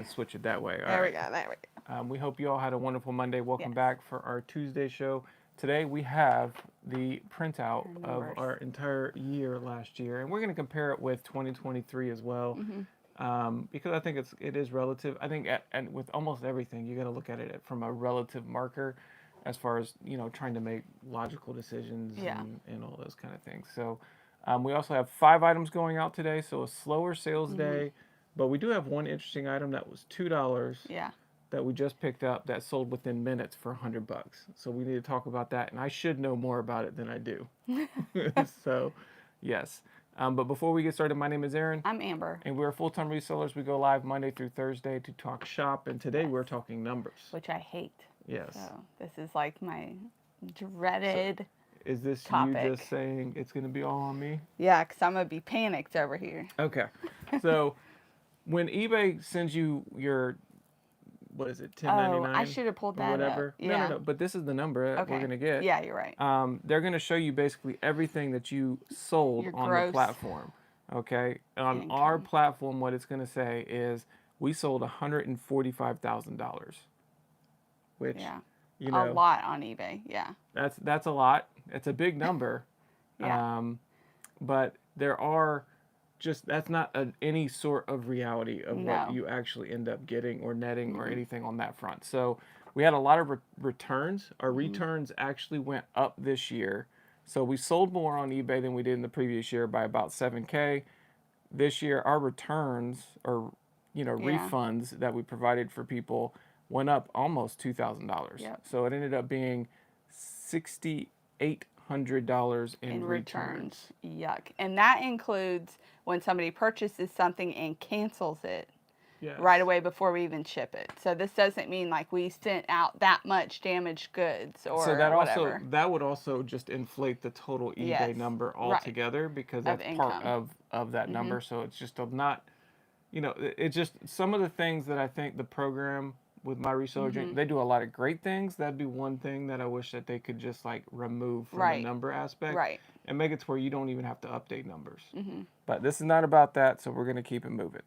going to switch it that way. All There right. we go. There we go. We hope you all had a wonderful Monday. Welcome Yes. back for our Tuesday show. Today we have the printout of Numbers. our entire year last year, and we're going to compare it with 2023 as well, because I think it is relative. I think and with almost everything, you got to look at it from a relative marker, as far as trying to make logical decisions Yeah. and all those kind of things. So we also have 5 items going out today, so a slower sales day, but we do have one interesting item that was $2. Yeah. That we just picked up that sold within minutes for $100. So we need to talk about that, and I should know more about it than I do. So, yes. But before we get started, my name is Aaron. I'm Amber. And we're full-time resellers. We go live Monday through Thursday to talk shop, and today we're talking numbers. Which I hate. Yes. So this is like my dreaded Is this topic. you just saying it's going to be all on me? Yeah, because I'm going to be panicked over here. Okay. So when eBay sends you your... What is it, 1099? Oh, I should have pulled that whatever. up. Yeah. No. But this is the number that we're going to get. Yeah, you're right. They're going to show you basically everything that you sold Your on gross the platform. Okay? On income. our platform, what it's going to say is we sold $145,000. Which, a lot on eBay. Yeah. That's a lot. It's a big number. Yeah. But there are... that's not any sort of reality of what you actually end up getting or netting or anything on that front. So we had a lot of returns. Our returns actually went up this year. So we sold more on eBay than we did in the previous year by about 7K. This year, our returns or refunds that we provided for people went up almost $2,000. Yep. So it ended up being $6,800 in returns. Yuck. And that includes when somebody purchases something and cancels it right away before we even ship it. So this doesn't mean like we sent out that much damaged goods or so that whatever. that would also just inflate the total eBay number altogether because that's part of that number. So it's just not, it's just some of the things that I think the program with my reseller, they do a lot of great things. That'd be one thing that I wish that they could just like remove from the number aspect and make it to where you don't even have to update numbers. But this is not about that, so we're going to keep it moving.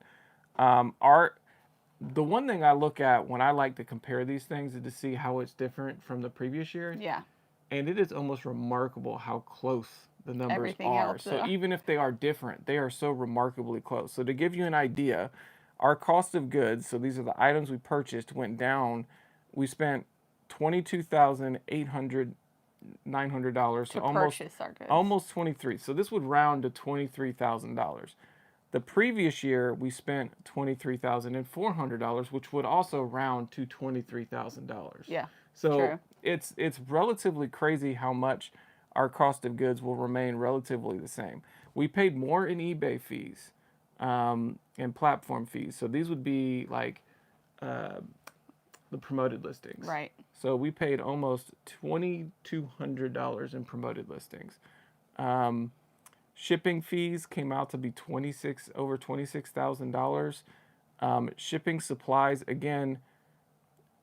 The one thing I look at when I like to compare these things is to see how it's different from the previous year. Yeah. And it is almost remarkable how close the numbers Everything are. else, So even if they are different, they are so remarkably close. So to give you an idea, our cost of goods, so these are the items we purchased, went down. We spent $22,900 to purchase our goods. Almost 23. So this would round to $23,000. The previous year we spent $23,400, which would also round to $23,000. Yeah. So true. It's relatively crazy how much our cost of goods will remain relatively the same. We paid more in eBay fees and platform fees. So these would be like the promoted listings. Right. So we paid almost $2,200 in promoted listings. Shipping fees came out to be over $26,000. Shipping supplies, again,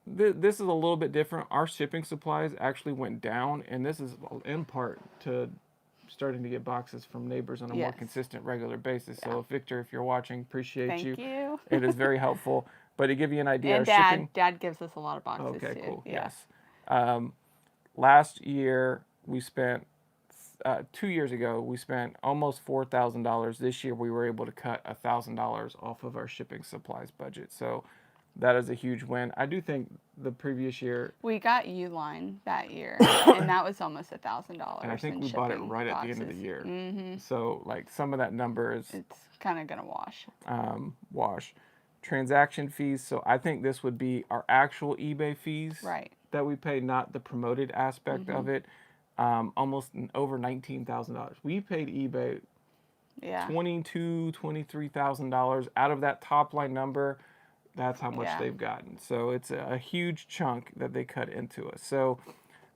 this is a little bit different. Our shipping supplies actually went down, and this is in part to starting to get boxes from neighbors on a more consistent, regular basis. Yeah. So, Victor, if you're watching, appreciate you. Thank you. It is very helpful. But to give you an idea, and Dad gives us a lot of boxes okay, too. Okay, cool. Yeah. Yes. Last year we spent 2 years ago we spent almost $4,000. This year we were able to cut $1,000 off of our shipping supplies budget. So that is a huge win. I do think the previous year we got Uline that year, and that was almost $1,000. And I think we bought it right at the end of the year. So like some of that number is it's kind of gonna wash. Wash. Transaction fees. So I think this would be our actual eBay fees that we pay, not the promoted aspect of it. Almost over $19,000. We paid eBay $22,000, $23,000 out of that top line number. That's how much they've gotten. So it's a huge chunk that they cut into us. So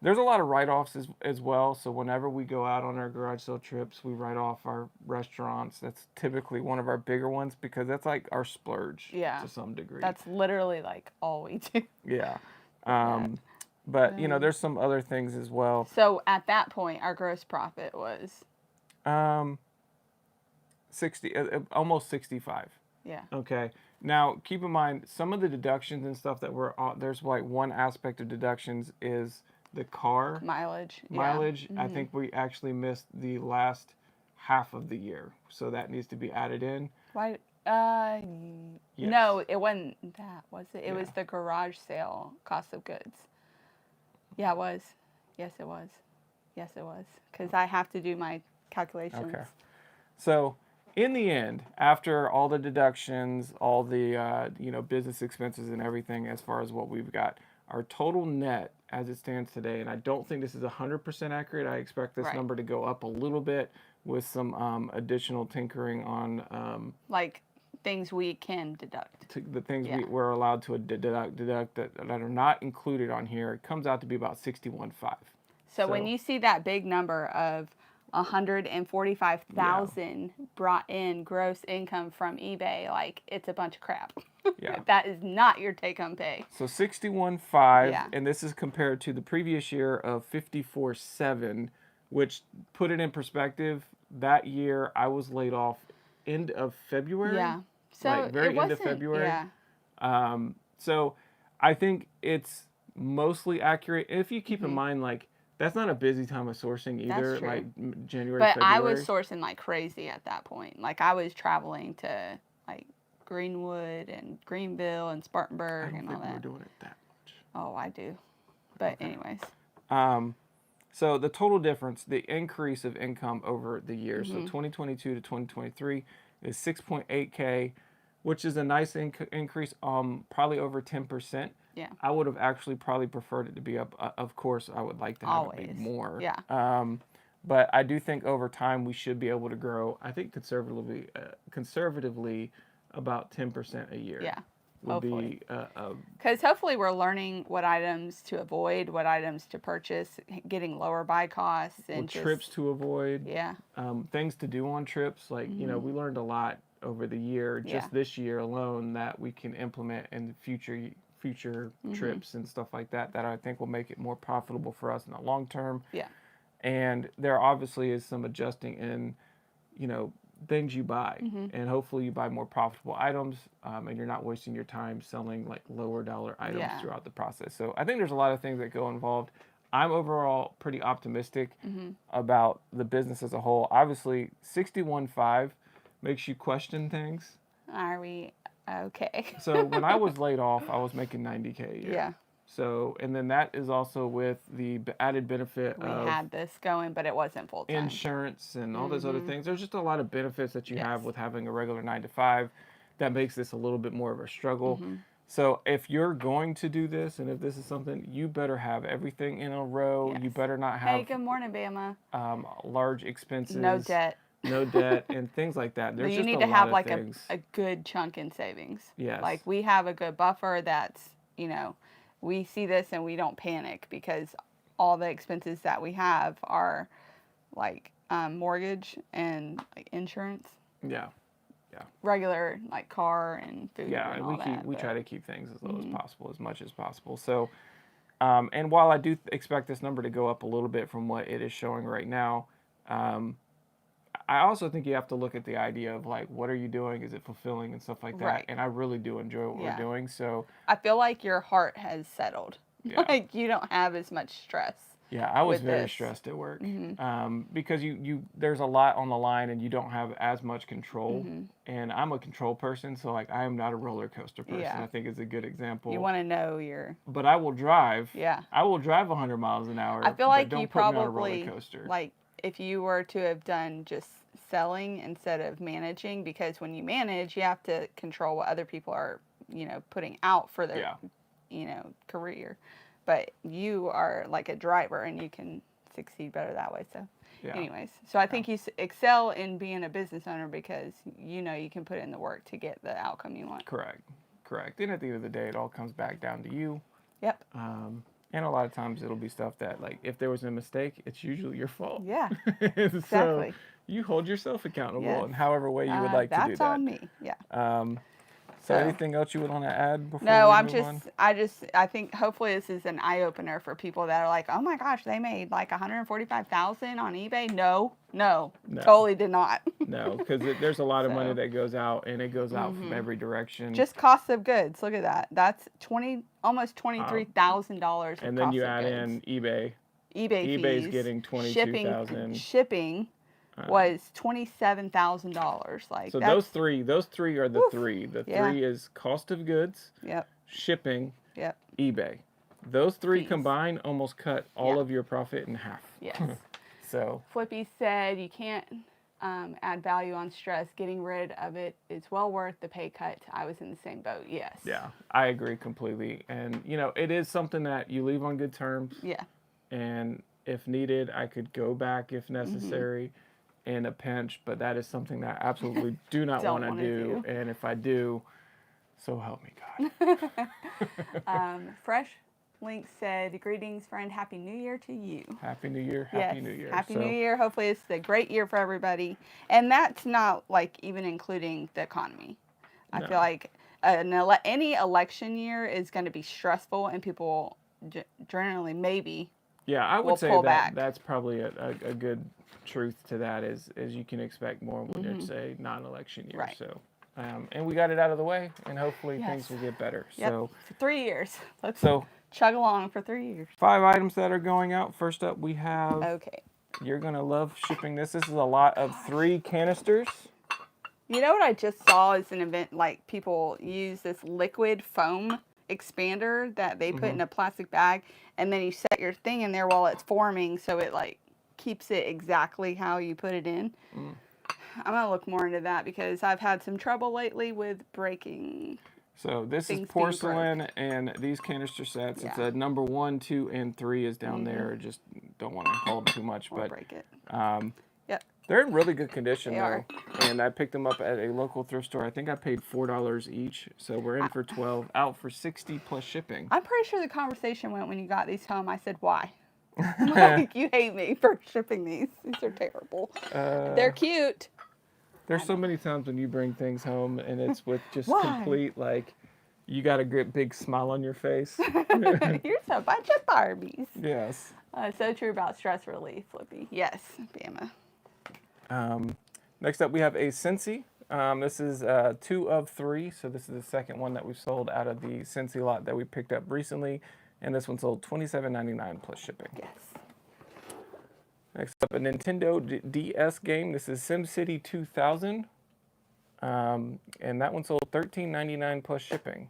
there's a lot of write-offs as well. So whenever we go out on our garage sale trips, we write off our restaurants. That's typically one of our bigger ones because that's like our splurge to some degree. That's literally like all we do. Yeah. But, there's some other things as well. So at that point, our gross profit was? 60, almost 65. Yeah. Okay. Now, keep in mind, some of the deductions and stuff that there's like one aspect of deductions is the car mileage. Mileage. I think we actually missed the last half of the year, so that needs to be added in. Why? Yes. No, it wasn't that, was it? It was the garage sale cost of goods. Yeah, it was. Yes, it was. Yes, it was. Because I have to do my calculations. Okay. So, in the end, after all the deductions, all the business expenses and everything, as far as what we've got, our total net as it stands today, and I don't think this is 100% accurate. I expect this number to go up a little bit with some additional tinkering on like things we can deduct. The things we're allowed to deduct that are not included on here. It comes out to be about 61.5. So when you see that big number of 145,000 brought in gross income from eBay, like, it's a bunch of crap. Yeah. That is not your take-home pay. So 61.5, and this is compared to the previous year of 54.7, which, put it in perspective, that year I was laid off end of February. Yeah. So like very end of February. Yeah. So I think it's mostly accurate. If you keep in mind, like, that's not a busy time of sourcing either. That's true. Like January, but February. I was sourcing like crazy at that point. Like, I was traveling to like Greenwood and Greenville and Spartanburg and all that. I don't think we were doing it that much. Oh, I do. But anyways. So the total difference, the increase of income over the year, so 2022 to 2023 is 6.8K, which is a nice increase, probably over 10%. Yeah. I would have actually probably preferred it to be up. Of course, I would like to have it be more. Yeah. But I do think over time we should be able to grow. I think conservatively about 10% a year. Yeah. Would be because hopefully we're learning what items to avoid, what items to purchase, getting lower buy costs, and trips to avoid. Yeah. Things to do on trips, like we learned a lot over the year, just this year alone, that we can implement in future trips and stuff like that I think will make it more profitable for us in the long term. Yeah. And there obviously is some adjusting in, things you buy, and hopefully you buy more profitable items, and you're not wasting your time selling like lower dollar items throughout the process. So I think there's a lot of things that go involved. I'm overall pretty optimistic about the business as a whole. Obviously, 61.5 makes you question things. Are we okay? So when I was laid off, I was making $90K a year. Yeah. So, and then that is also with the added benefit we of had this going, but it wasn't full time. Insurance and all those other things. There's just a lot of benefits that you have with having a regular 9 to 5 that makes this a little bit more of a struggle. So if you're going to do this, and if this is something, you better have everything in a row. You better not have. Hey, good morning, Bama. Large expenses. No debt. No debt and things like that. There's you just need a to lot have of like things. a good chunk in savings. Yes. Like, we have a good buffer that's, we see this and we don't panic because all the expenses that we have are like mortgage and like insurance. Yeah. Regular like car and food. Yeah, and all we try to keep things as low as possible, as much as possible. So, and while I do expect this number to go up a little bit from what it is showing right now, I also think you have to look at the idea of like, what are you doing? Is it fulfilling and stuff like that? Right. And I really do enjoy what we're doing. So I feel like your heart has settled. Yeah. Like, you don't have as much stress. Yeah, I was very stressed at work because there's a lot on the line and you don't have as much control. And I'm a control person, so like I am not a roller coaster person. Yeah. I think is a good example. You want to know your. But I will drive. Yeah. I will drive 100 miles an hour. I feel like don't you put me on a probably roller coaster. like if you were to have done just selling instead of managing, because when you manage, you have to control what other people are, putting out for their, career. But you are like a driver and you can succeed better that way. So anyways, so I think you excel in being a business owner because you can put in the work to get the outcome you want. Correct. And at the end of the day, it all comes back down to you. Yep. And a lot of times it'll be stuff that, like, if there was a mistake, it's usually your fault. Yeah. Exactly. So you hold yourself accountable in however way you would like to do that. That's on me. Yeah. So anything else you would want to add before no, we move on? I think hopefully this is an eye opener for people that are like, oh my gosh, they made like 145,000 on eBay. No, totally did not. No, because there's a lot of money that goes out, and it goes out from every direction. Just cost of goods. Look at that. That's almost $23,000. And then you add in eBay. eBay's fees, getting $22,000. Shipping was $27,000. Like, so those three are the three. The three is cost of goods. Yep. Shipping. Yep. eBay. Those three combined almost cut all of your profit in half. Yes. So Flippy said you can't add value on stress. Getting rid of it is well worth the pay cut. I was in the same boat. Yes. Yeah, I agree completely. And it is something that you leave on good terms. Yeah. And if needed, I could go back if necessary in a pinch, but that is something that I absolutely do not want to do. And if I do, so help me God. Fresh Link said, greetings, friend. Happy New Year to you. Happy New Year. Happy New Year. Happy New Year. Hopefully it's a great year for everybody. And that's not like even including the economy. I feel like any election year is going to be stressful, and people generally maybe I would say back. That's probably a good truth to that is you can expect more when it's a non-election year. Right. So, and we got it out of the way, and hopefully things will get better. Yep. So for 3 years. Let's chug along for 3 years. 5 items that are going out. First up, we have. Okay. You're gonna love shipping this. This is a lot of 3 canisters. You know what I just saw is an event, like people use this liquid foam expander that they put in a plastic bag, and then you set your thing in there while it's forming, so it like keeps it exactly how you put it in. I'm gonna look more into that because I've had some trouble lately with breaking. So this is porcelain, and these canister sets. It's a number 1, 2, and 3 is down there. Just don't want to hold too much, but break it. Yep. They're in really good condition though, and I picked them up at a local thrift store. I think I paid $4 each, so we're in for 12, out for 60 plus shipping. I'm pretty sure the conversation went when you got these home. I said, "Why? Like, you hate me for shipping these? These are terrible. They're cute." There's so many times when you bring things home, and it's with just complete like. You got a great big smile on your face. Here's a bunch of Barbies. Yes. So true about stress relief, Flippy. Yes, Bama. Next up, we have a Scentsy. This is 2 of 3, so this is the second one that we've sold out of the Scentsy lot that we picked up recently, and this one sold $27.99 plus shipping. Yes. Next up, a Nintendo DS game. This is SimCity 2000, and that one sold $13.99 plus shipping.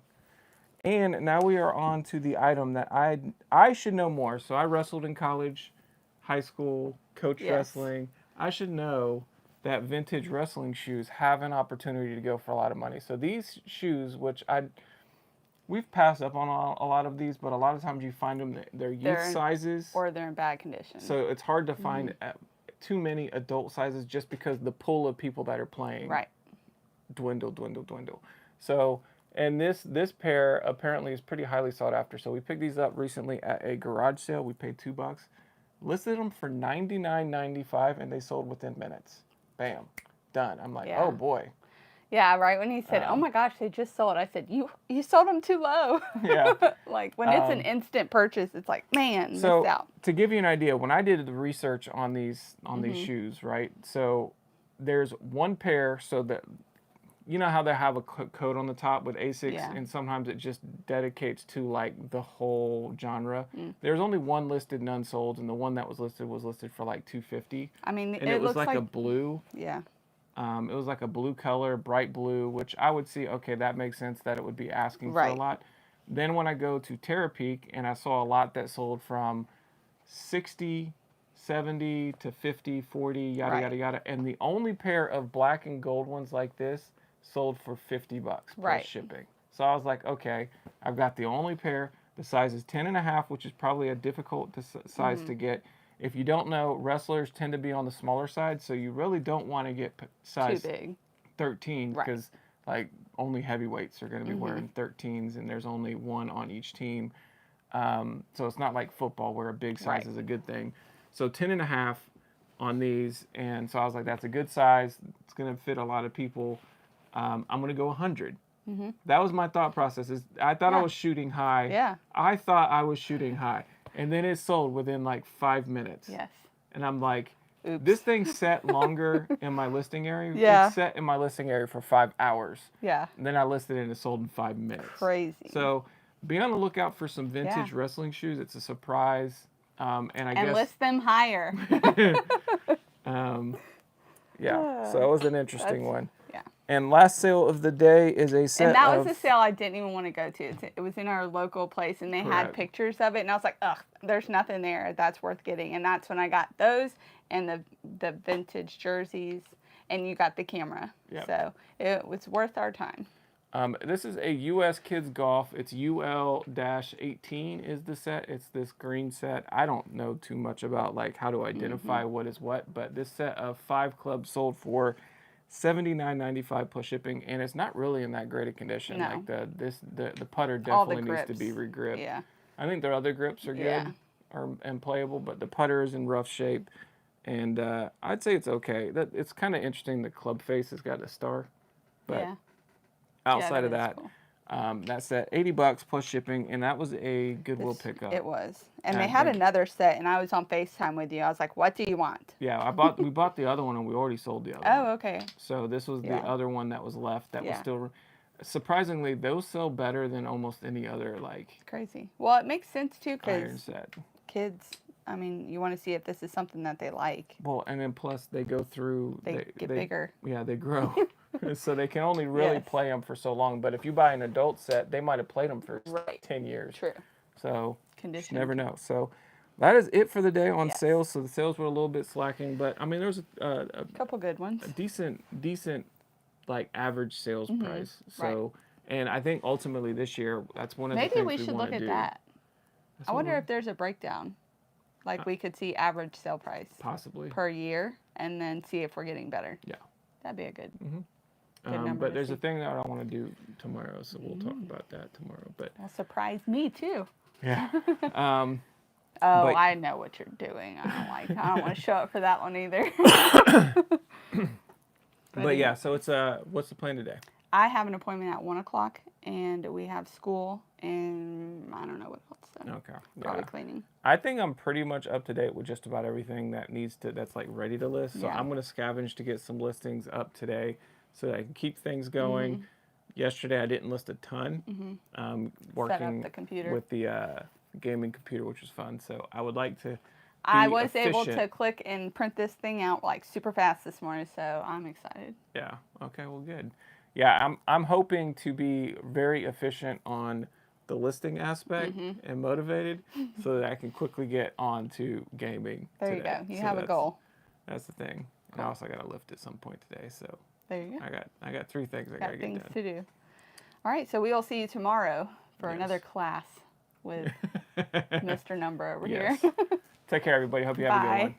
And now we are on to the item that I should know more. So I wrestled in college, high school, coached wrestling. I should know that vintage wrestling shoes have an opportunity to go for a lot of money. So these shoes, which we've passed up on a lot of these, but a lot of times you find them, they're youth sizes. Or they're in bad condition. So it's hard to find too many adult sizes just because the pool of people that are playing dwindle. So, and this pair apparently is pretty highly sought after. So we picked these up recently at a garage sale. We paid $2. Listed them for $99.95, and they sold within minutes. Bam, done. I'm like, oh boy. Yeah, right when he said, "Oh my gosh, they just sold," I said, "You sold them too low." Yeah. Like when it's an instant purchase, it's like, man, missed out. To give you an idea, when I did the research on these shoes, right? So there's one pair. So that you know how they have a code on the top with ASICs, and sometimes it just dedicates to like the whole genre. There's only one listed, none sold, and the one that was listed for like $250. I mean, and it was like a blue. Yeah. It was like a blue color, bright blue, which I would see, okay, that makes sense that it would be asking for a lot. Then when I go to Terapeak, and I saw a lot that sold from 60, 70 to 50, 40, yada, yada, yada. And the only pair of black and gold ones like this sold for $50 plus shipping. So I was like, okay, I've got the only pair. The size is 10.5, which is probably a difficult size to get. If you don't know, wrestlers tend to be on the smaller side, so you really don't want to get size too big. 13 because like only heavyweights are going to be wearing 13s, and there's only one on each team. So it's not like football where a big size is a good thing. So 10.5 on these, and so I was like, that's a good size. It's going to fit a lot of people. I'm going to go 100. That was my thought process. I thought I Yeah. was shooting high. Yeah. I thought I was shooting high. And then it sold within like 5 minutes. Yes. And I'm like, Oops. this thing sat longer in my listing area. Yeah. It sat in my listing area for 5 hours. Yeah. And then I listed it and it sold in 5 minutes. Crazy. So be on the lookout for some vintage wrestling shoes. It's a surprise. And guess list them higher. Yeah. So it was an interesting one. Yeah. And last sale of the day is a set And that was a sale I didn't even want to go to. It was in our local place, and they had pictures of it, and I was like, ugh, there's nothing there that's worth getting. And that's when I got those and the vintage jerseys, and you got the camera. Yep. So it was worth our time. This is a U.S. Kids Golf. It's UL-18 is the set. It's this green set. I don't know too much about like how to identify what is what, but this set of 5 clubs sold for $79.95 plus shipping, and it's not really in that great a condition. No. Like the putter definitely needs to be regripped. Yeah. I think their other grips are good and playable, but the putter is in rough shape, and I'd say it's okay. It's kind of interesting. The club face has got a star, but outside of that, cool. That's at $80 plus shipping, and that was a Goodwill pickup. It was, and they had another set, and I was on FaceTime with you. I was like, "What do you want?" Yeah, we bought the other one, and we already sold the other one. Oh, okay. So this was the other one that was left. That was still, surprisingly, those sell better than almost any other like. It's crazy. Well, it makes sense too, iron because set. Kids. I mean, you want to see if this is something that they like. Well, and then plus they go through. They get bigger. Yeah, they grow. So they can only really play them for so long. But if you buy an adult set, they might have played them for 10 years. True. So you never know. So that is it for the day on sales. So the sales were a little bit slacking, but I mean there was a couple good ones. A decent like average sales price. So and I think ultimately this year that's one of the things we want to do. Maybe we should look at that. I wonder if there's a breakdown. Like we could see average sale price. Possibly. Per year, and then see if we're getting better. Yeah. That'd be a good. But there's a thing that I want to do tomorrow, so we'll talk about that tomorrow. But it'll surprise me too. Yeah. I know what you're doing. I don't want to show up for that one either. But yeah, so it's what's the plan today? I have an appointment at 1:00, and we have school, and I don't know what else. So okay. Probably cleaning. I think I'm pretty much up to date with just about everything that's like ready to list. So I'm gonna scavenge to get some listings up today, so that I can keep things going. Yesterday I didn't list a ton. Working set up the computer with the gaming computer, which was fun. So I would like to. I was able to click and print this thing out like super fast this morning, so I'm excited. Yeah. Okay. Well, good. Yeah, I'm hoping to be very efficient on the listing aspect and motivated, so that I can quickly get on to gaming. There you go. You have a goal. That's the thing. And I also got to lift at some point today, so. There you go. I got 3 things I got to get done. Things to do. All right, so we will see you tomorrow for another class with Mr. Number over here. Take care, everybody. Hope you have a good one.